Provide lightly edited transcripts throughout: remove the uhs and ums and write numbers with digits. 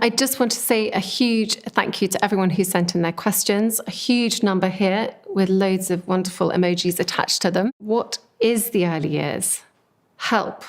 I just want to say a huge thank you to everyone who sent in their questions. A huge number here with loads of wonderful emojis attached to them. What is the early years? Help.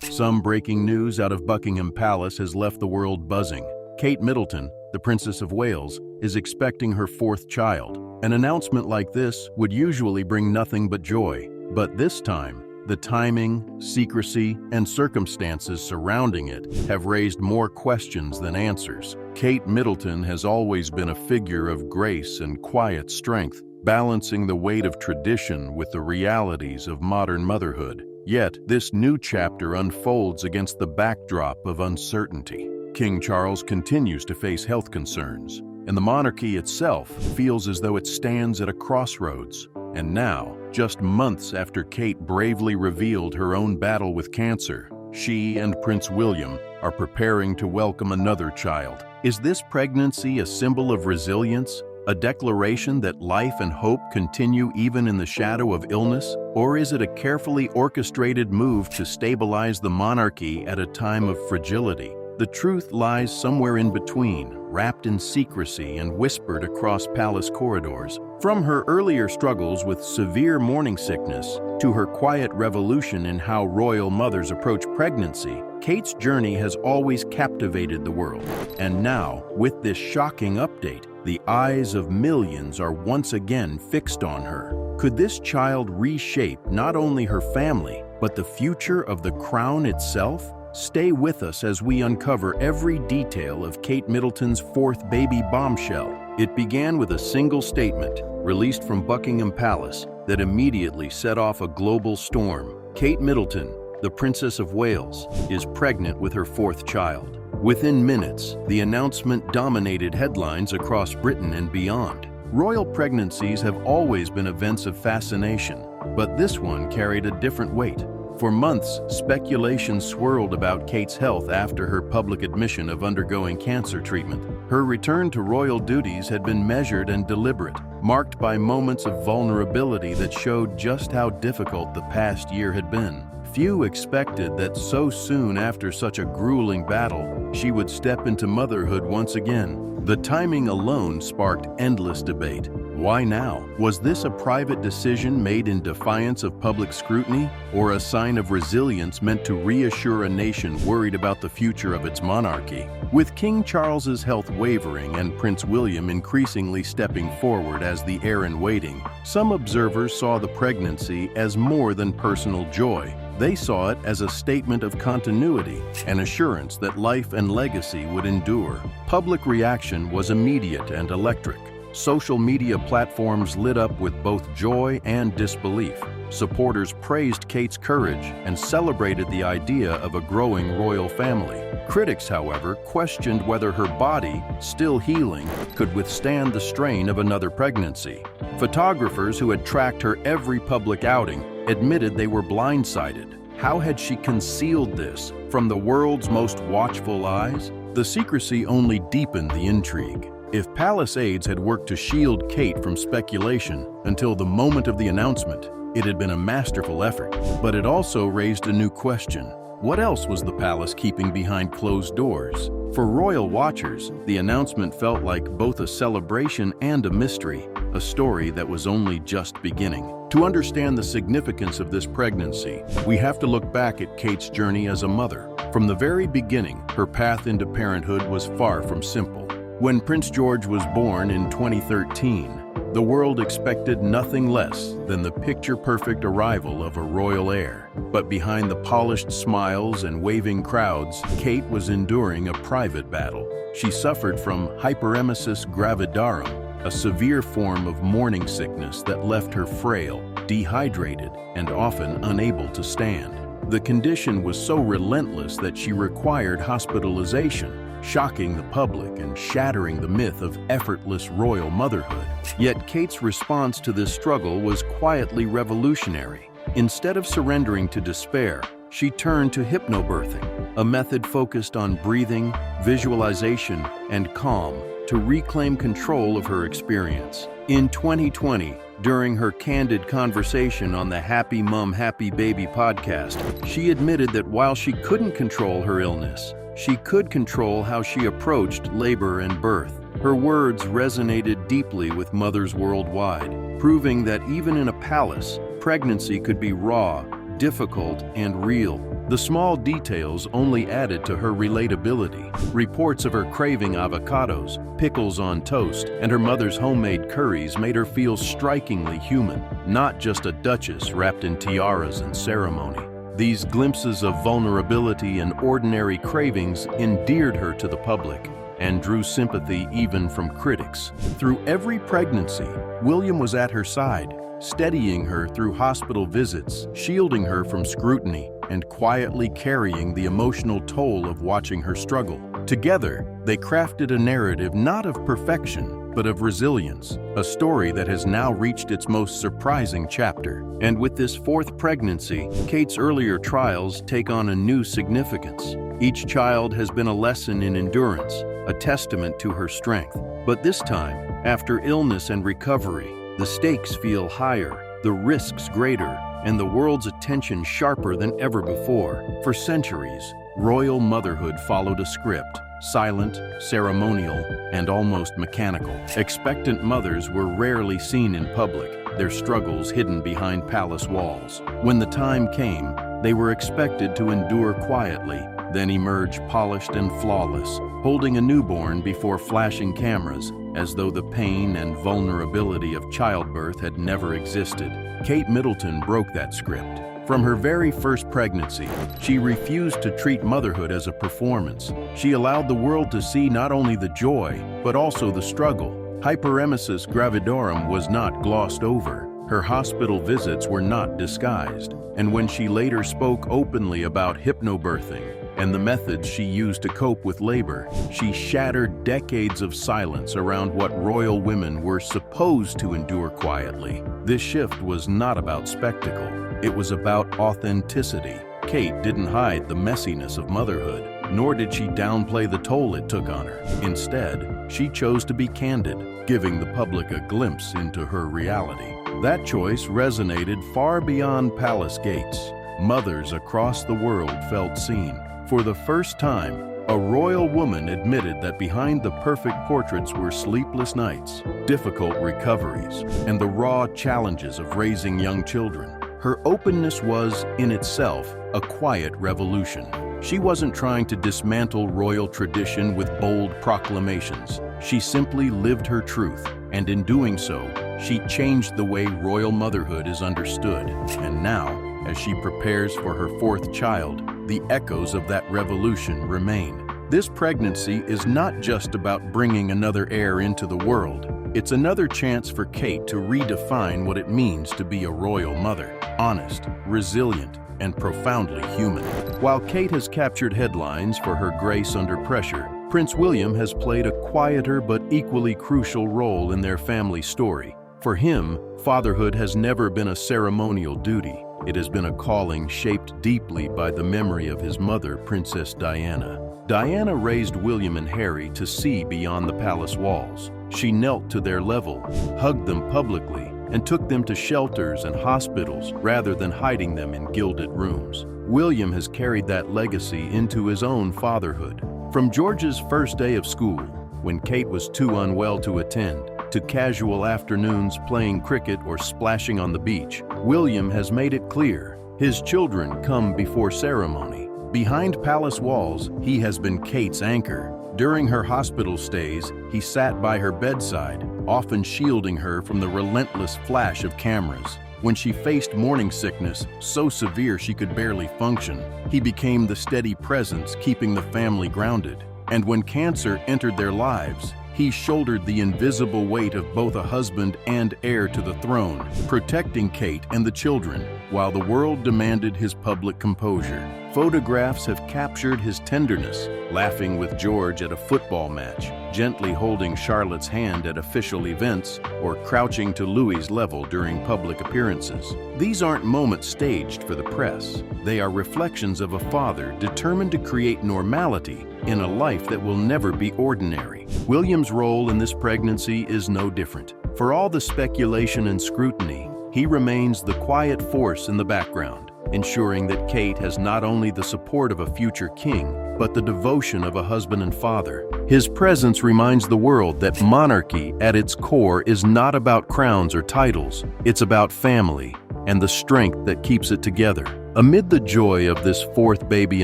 Some breaking news out of Buckingham Palace has left the world buzzing. Kate Middleton, the Princess of Wales, is expecting her fourth child. An announcement like this would usually bring nothing but joy. But this time, the timing, secrecy, and circumstances surrounding it have raised more questions than answers. Kate Middleton has always been a figure of grace and quiet strength, balancing the weight of tradition with the realities of modern motherhood. Yet, this new chapter unfolds against the backdrop of uncertainty. King Charles continues to face health concerns, and the monarchy itself feels as though it stands at a crossroads. And now, just months after Kate bravely revealed her own battle with cancer, she and Prince William are preparing to welcome another child. Is this pregnancy a symbol of resilience? A declaration that life and hope continue even in the shadow of illness? Or is it a carefully orchestrated move to stabilize the monarchy at a time of fragility? The truth lies somewhere in between, wrapped in secrecy and whispered across palace corridors. From her earlier struggles with severe morning sickness to her quiet revolution in how royal mothers approach pregnancy, Kate's journey has always captivated the world. And now, with this shocking update, the eyes of millions are once again fixed on her. Could this child reshape not only her family, but the future of the crown itself? Stay with us as we uncover every detail of Kate Middleton's fourth baby bombshell. It began with a single statement, released from Buckingham Palace, that immediately set off a global storm. Kate Middleton, the Princess of Wales, is pregnant with her fourth child. Within minutes, the announcement dominated headlines across Britain and beyond. Royal pregnancies have always been events of fascination, but this one carried a different weight. For months, speculation swirled about Kate's health after her public admission of undergoing cancer treatment. Her return to royal duties had been measured and deliberate, marked by moments of vulnerability that showed just how difficult the past year had been. Few expected that so soon after such a grueling battle, she would step into motherhood once again. The timing alone sparked endless debate. Why now? Was this a private decision made in defiance of public scrutiny, or a sign of resilience meant to reassure a nation worried about the future of its monarchy? With King Charles's health wavering and Prince William increasingly stepping forward as the heir-in-waiting, some observers saw the pregnancy as more than personal joy. They saw it as a statement of continuity, an assurance that life and legacy would endure. Public reaction was immediate and electric. Social media platforms lit up with both joy and disbelief. Supporters praised Kate's courage and celebrated the idea of a growing royal family. Critics, however, questioned whether her body, still healing, could withstand the strain of another pregnancy. Photographers who had tracked her every public outing admitted they were blindsided. How had she concealed this from the world's most watchful eyes? The secrecy only deepened the intrigue. If palace aides had worked to shield Kate from speculation until the moment of the announcement, it had been a masterful effort. But it also raised a new question. What else was the palace keeping behind closed doors? For royal watchers, the announcement felt like both a celebration and a mystery, a story that was only just beginning. To understand the significance of this pregnancy, we have to look back at Kate's journey as a mother. From the very beginning, her path into parenthood was far from simple. When Prince George was born in 2013, the world expected nothing less than the picture-perfect arrival of a royal heir. But behind the polished smiles and waving crowds, Kate was enduring a private battle. She suffered from hyperemesis gravidarum, a severe form of morning sickness that left her frail, dehydrated, and often unable to stand. The condition was so relentless that she required hospitalization, shocking the public and shattering the myth of effortless royal motherhood. Yet Kate's response to this struggle was quietly revolutionary. Instead of surrendering to despair, she turned to hypnobirthing, a method focused on breathing, visualization, and calm to reclaim control of her experience. In 2020, during her candid conversation on the Happy Mom, Happy Baby podcast, she admitted that while she couldn't control her illness, she could control how she approached labor and birth. Her words resonated deeply with mothers worldwide, proving that even in a palace, pregnancy could be raw, difficult, and real. The small details only added to her relatability. Reports of her craving avocados, pickles on toast, and her mother's homemade curries made her feel strikingly human, not just a duchess wrapped in tiaras and ceremony. These glimpses of vulnerability and ordinary cravings endeared her to the public and drew sympathy even from critics. Through every pregnancy, William was at her side, steadying her through hospital visits, shielding her from scrutiny, and quietly carrying the emotional toll of watching her struggle. Together, they crafted a narrative not of perfection, but of resilience, a story that has now reached its most surprising chapter. And with this fourth pregnancy, Kate's earlier trials take on a new significance. Each child has been a lesson in endurance, a testament to her strength. But this time, after illness and recovery, the stakes feel higher, the risks greater, and the world's attention sharper than ever before. For centuries, royal motherhood followed a script, silent, ceremonial, and almost mechanical. Expectant mothers were rarely seen in public, their struggles hidden behind palace walls. When the time came, they were expected to endure quietly, then emerge polished and flawless, holding a newborn before flashing cameras, as though the pain and vulnerability of childbirth had never existed. Kate Middleton broke that script. From her very first pregnancy, she refused to treat motherhood as a performance. She allowed the world to see not only the joy, but also the struggle. Hyperemesis gravidorum was not glossed over. Her hospital visits were not disguised. And when she later spoke openly about hypnobirthing and the methods she used to cope with labor, she shattered decades of silence around what royal women were supposed to endure quietly. This shift was not about spectacle. It was about authenticity. Kate didn't hide the messiness of motherhood, nor did she downplay the toll it took on her. Instead, she chose to be candid, giving the public a glimpse into her reality. That choice resonated far beyond palace gates. Mothers across the world felt seen. For the first time, a royal woman admitted that behind the perfect portraits were sleepless nights, difficult recoveries, and the raw challenges of raising young children. Her openness was, in itself, a quiet revolution. She wasn't trying to dismantle royal tradition with bold proclamations. She simply lived her truth, and in doing so, she changed the way royal motherhood is understood. And now, as she prepares for her fourth child, the echoes of that revolution remain. This pregnancy is not just about bringing another heir into the world. It's another chance for Kate to redefine what it means to be a royal mother, honest, resilient, and profoundly human. While Kate has captured headlines for her grace under pressure, Prince William has played a quieter but equally crucial role in their family story. For him, fatherhood has never been a ceremonial duty. It has been a calling shaped deeply by the memory of his mother, Princess Diana. Diana raised William and Harry to see beyond the palace walls. She knelt to their level, hugged them publicly, and took them to shelters and hospitals rather than hiding them in gilded rooms. William has carried that legacy into his own fatherhood. From George's first day of school, when Kate was too unwell to attend, to casual afternoons playing cricket or splashing on the beach, William has made it clear his children come before ceremony. Behind palace walls, he has been Kate's anchor. During her hospital stays, he sat by her bedside, often shielding her from the relentless flash of cameras. When she faced morning sickness, so severe she could barely function, he became the steady presence keeping the family grounded. And when cancer entered their lives, he shouldered the invisible weight of both a husband and heir to the throne, protecting Kate and the children, while the world demanded his public composure. Photographs have captured his tenderness, laughing with George at a football match, gently holding Charlotte's hand at official events, or crouching to Louis's level during public appearances. These aren't moments staged for the press. They are reflections of a father determined to create normality in a life that will never be ordinary. William's role in this pregnancy is no different. For all the speculation and scrutiny, he remains the quiet force in the background, ensuring that Kate has not only the support of a future king, but the devotion of a husband and father. His presence reminds the world that monarchy at its core is not about crowns or titles, it's about family and the strength that keeps it together. Amid the joy of this fourth baby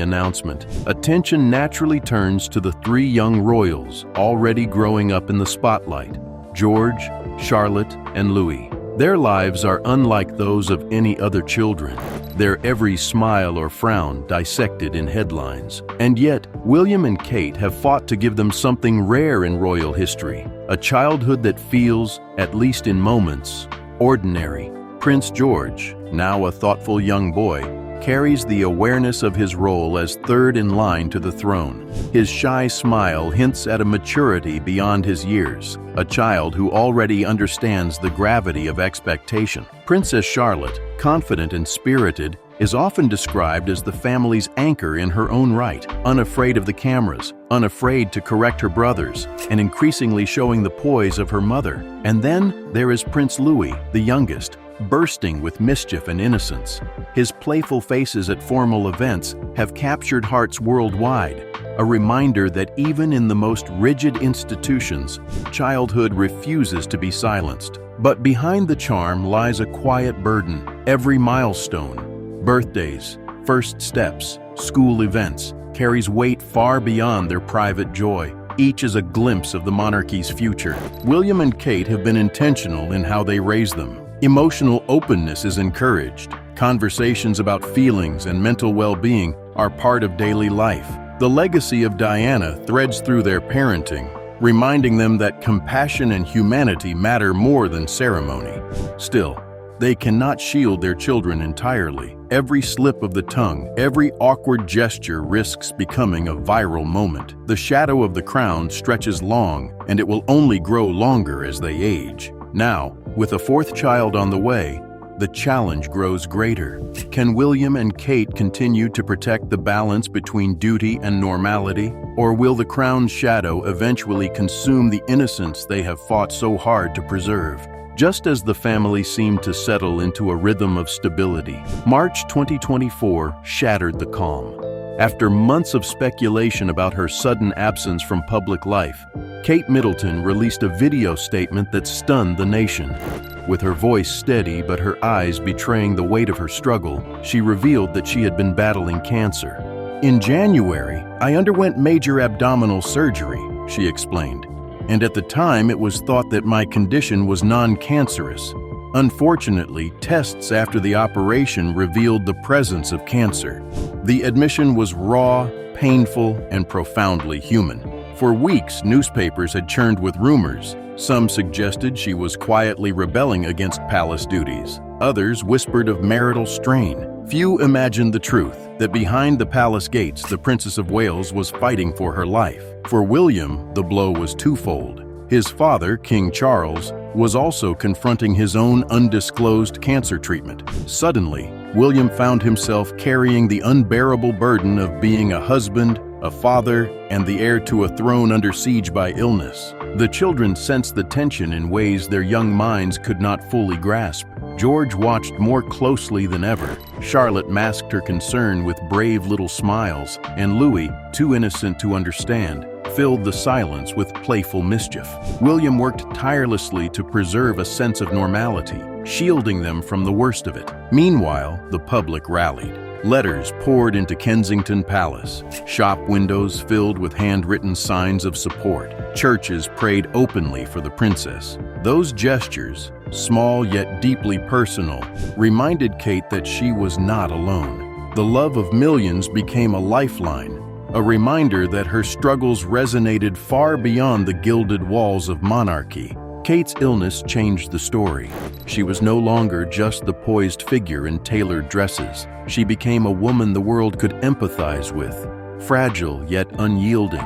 announcement, attention naturally turns to the three young royals already growing up in the spotlight: George, Charlotte, and Louis. Their lives are unlike those of any other children, their every smile or frown dissected in headlines. And yet, William and Kate have fought to give them something rare in royal history, a childhood that feels, at least in moments, ordinary. Prince George, now a thoughtful young boy, carries the awareness of his role as third in line to the throne. His shy smile hints at a maturity beyond his years, a child who already understands the gravity of expectation. Princess Charlotte, confident and spirited, is often described as the family's anchor in her own right, unafraid of the cameras, unafraid to correct her brothers, and increasingly showing the poise of her mother. And then there is Prince Louis, the youngest, bursting with mischief and innocence. His playful faces at formal events have captured hearts worldwide, a reminder that even in the most rigid institutions, childhood refuses to be silenced. But behind the charm lies a quiet burden. Every milestone, birthdays, first steps, school events, carries weight far beyond their private joy. Each is a glimpse of the monarchy's future. William and Kate have been intentional in how they raise them. Emotional openness is encouraged. Conversations about feelings and mental well-being are part of daily life. The legacy of Diana threads through their parenting, reminding them that compassion and humanity matter more than ceremony. Still, they cannot shield their children entirely. Every slip of the tongue, every awkward gesture risks becoming a viral moment. The shadow of the crown stretches long, and it will only grow longer as they age. Now, with a fourth child on the way, the challenge grows greater. Can William and Kate continue to protect the balance between duty and normality? Or will the crown's shadow eventually consume the innocence they have fought so hard to preserve? Just as the family seemed to settle into a rhythm of stability, March 2024 shattered the calm. After months of speculation about her sudden absence from public life, Kate Middleton released a video statement that stunned the nation. With her voice steady but her eyes betraying the weight of her struggle, she revealed that she had been battling cancer. "In January, I underwent major abdominal surgery," she explained, "and at the time it was thought that my condition was non-cancerous. Unfortunately, tests after the operation revealed the presence of cancer. The admission was raw, painful, and profoundly human." For weeks, newspapers had churned with rumors. Some suggested she was quietly rebelling against palace duties. Others whispered of marital strain. Few imagined the truth, that behind the palace gates, the Princess of Wales was fighting for her life. For William, the blow was twofold. His father, King Charles, was also confronting his own undisclosed cancer treatment. Suddenly, William found himself carrying the unbearable burden of being a husband, a father, and the heir to a throne under siege by illness. The children sensed the tension in ways their young minds could not fully grasp. George watched more closely than ever. Charlotte masked her concern with brave little smiles, and Louis, too innocent to understand, filled the silence with playful mischief. William worked tirelessly to preserve a sense of normality, shielding them from the worst of it. Meanwhile, the public rallied. Letters poured into Kensington Palace, shop windows filled with handwritten signs of support. Churches prayed openly for the princess. Those gestures, small yet deeply personal, reminded Kate that she was not alone. The love of millions became a lifeline, a reminder that her struggles resonated far beyond the gilded walls of monarchy. Kate's illness changed the story. She was no longer just the poised figure in tailored dresses. She became a woman the world could empathize with, fragile yet unyielding,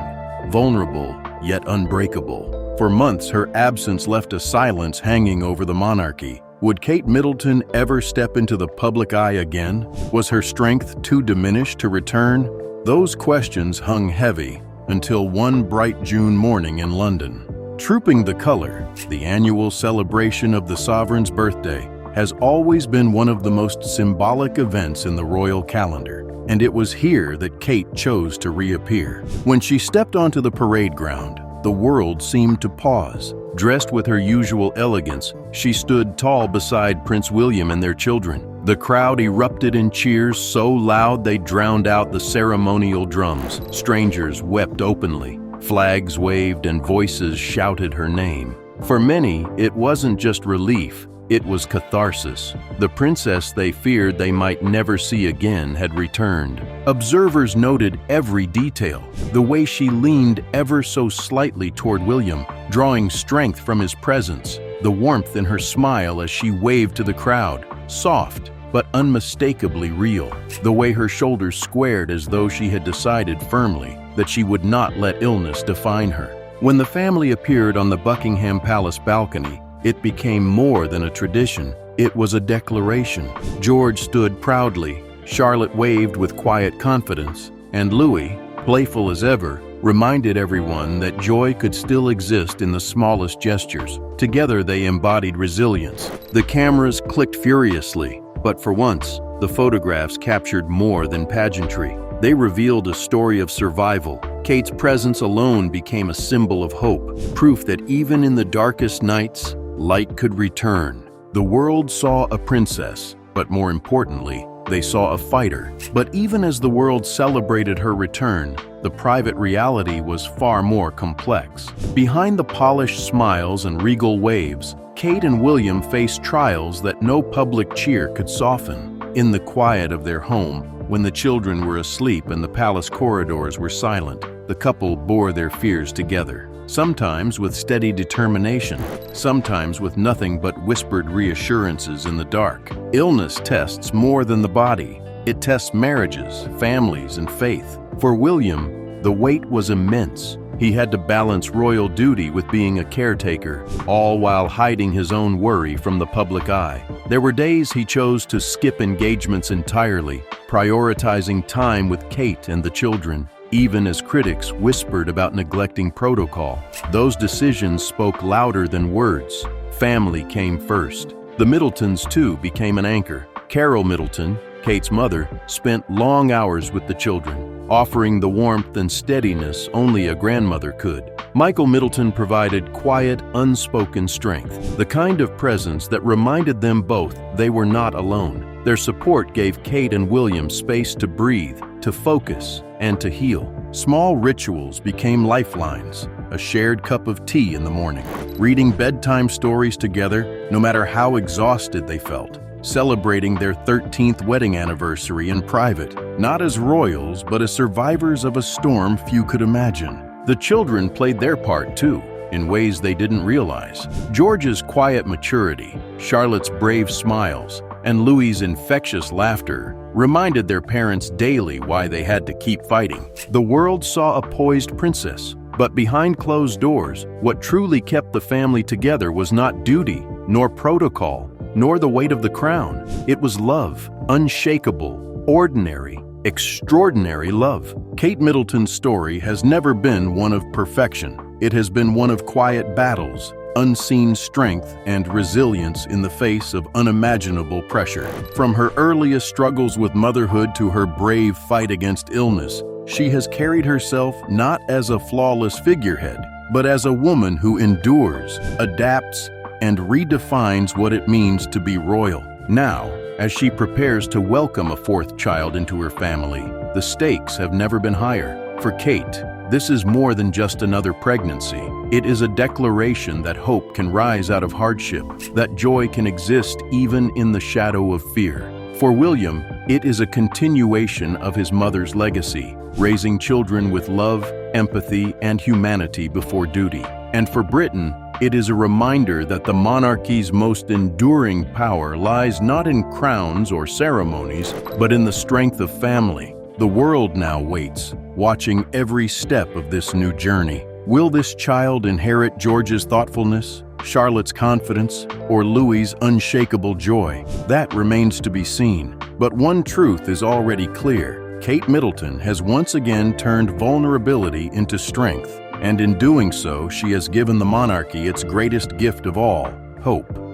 vulnerable yet unbreakable. For months, her absence left a silence hanging over the monarchy. Would Kate Middleton ever step into the public eye again? Was her strength too diminished to return? Those questions hung heavy until one bright June morning in London. Trooping the Color, the annual celebration of the sovereign's birthday, has always been one of the most symbolic events in the royal calendar, and it was here that Kate chose to reappear. When she stepped onto the parade ground, the world seemed to pause. Dressed with her usual elegance, she stood tall beside Prince William and their children. The crowd erupted in cheers so loud they drowned out the ceremonial drums. Strangers wept openly. Flags waved and voices shouted her name. For many, it wasn't just relief, it was catharsis. The princess they feared they might never see again had returned. Observers noted every detail, the way she leaned ever so slightly toward William, drawing strength from his presence, the warmth in her smile as she waved to the crowd, soft but unmistakably real, the way her shoulders squared as though she had decided firmly that she would not let illness define her. When the family appeared on the Buckingham Palace balcony, it became more than a tradition. It was a declaration. George stood proudly, Charlotte waved with quiet confidence, and Louis, playful as ever, reminded everyone that joy could still exist in the smallest gestures. Together they embodied resilience. The cameras clicked furiously, but for once, the photographs captured more than pageantry. They revealed a story of survival. Kate's presence alone became a symbol of hope, proof that even in the darkest nights, light could return. The world saw a princess, but more importantly, they saw a fighter. But even as the world celebrated her return, the private reality was far more complex. Behind the polished smiles and regal waves, Kate and William faced trials that no public cheer could soften. In the quiet of their home, when the children were asleep and the palace corridors were silent, the couple bore their fears together. Sometimes with steady determination, sometimes with nothing but whispered reassurances in the dark. Illness tests more than the body. It tests marriages, families, and faith. For William, the weight was immense. He had to balance royal duty with being a caretaker, all while hiding his own worry from the public eye. There were days he chose to skip engagements entirely, prioritizing time with Kate and the children. Even as critics whispered about neglecting protocol, those decisions spoke louder than words. Family came first. The Middletons, too, became an anchor. Carol Middleton, Kate's mother, spent long hours with the children, offering the warmth and steadiness only a grandmother could. Michael Middleton provided quiet, unspoken strength, the kind of presence that reminded them both they were not alone. Their support gave Kate and William space to breathe, to focus, and to heal. Small rituals became lifelines, a shared cup of tea in the morning, reading bedtime stories together, no matter how exhausted they felt, celebrating their 13th wedding anniversary in private, not as royals, but as survivors of a storm few could imagine. The children played their part too, in ways they didn't realize. George's quiet maturity, Charlotte's brave smiles, and Louis's infectious laughter reminded their parents daily why they had to keep fighting. The world saw a poised princess, but behind closed doors, what truly kept the family together was not duty, nor protocol, nor the weight of the crown. It was love, unshakable, ordinary, extraordinary love. Kate Middleton's story has never been one of perfection. It has been one of quiet battles, unseen strength, and resilience in the face of unimaginable pressure. From her earliest struggles with motherhood to her brave fight against illness, she has carried herself not as a flawless figurehead, but as a woman who endures, adapts, and redefines what it means to be royal. Now, as she prepares to welcome a fourth child into her family, the stakes have never been higher. For Kate, this is more than just another pregnancy. It is a declaration that hope can rise out of hardship, that joy can exist even in the shadow of fear. For William, it is a continuation of his mother's legacy, raising children with love, empathy, and humanity before duty. And for Britain, it is a reminder that the monarchy's most enduring power lies not in crowns or ceremonies, but in the strength of family. The world now waits, watching every step of this new journey. Will this child inherit George's thoughtfulness, Charlotte's confidence, or Louis's unshakable joy? That remains to be seen. But one truth is already clear. Kate Middleton has once again turned vulnerability into strength. And in doing so, she has given the monarchy its greatest gift of all, hope.